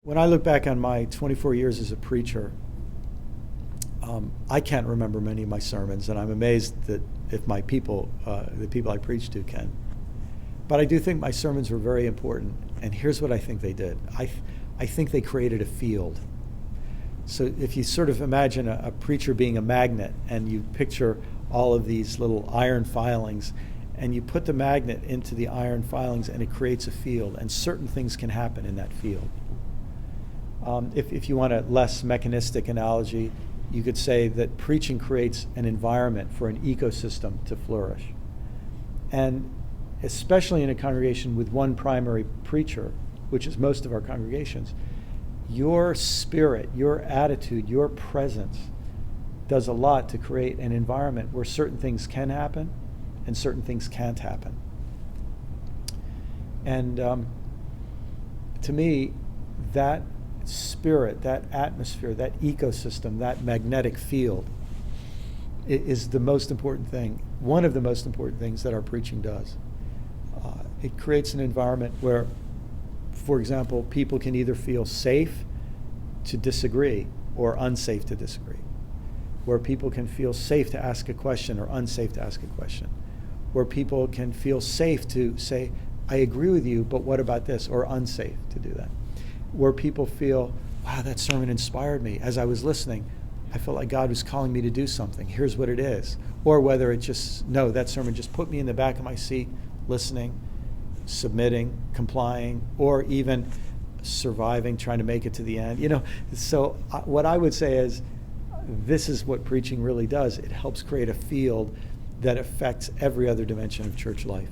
When I look back on my 24 years as a preacher, I can't remember many of my sermons, and I'm amazed that if my people, the people I preach to, can. But I do think my sermons were very important, and here's what I think they did. I think they created a field. So if you sort of imagine a preacher being a magnet, and you picture all of these little iron filings, and you put the magnet into the iron filings, and it creates a field, and certain things can happen in that field. If you want a less mechanistic analogy, you could say that preaching creates an environment for an ecosystem to flourish. And especially in a congregation with one primary preacher, which is most of our congregations, your spirit, your attitude, your presence does a lot to create an environment where certain things can happen and certain things can't happen. And to me, that spirit, that atmosphere, that ecosystem, that magnetic field is the most important thing, one of the most important things that our preaching does. It creates an environment where, for example, people can either feel safe to disagree or unsafe to disagree, where people can feel safe to ask a question or unsafe to ask a question, where people can feel safe to say, I agree with you, but what about this, or unsafe to do that. Where people feel, wow, that sermon inspired me. As I was listening, I felt like God was calling me to do something. Here's what it is. Or whether it just, no, that sermon just put me in the back of my seat, listening, submitting, complying, or even surviving, trying to make it to the end. So what I would say is, this is what preaching really does. It helps create a field that affects every other dimension of church life.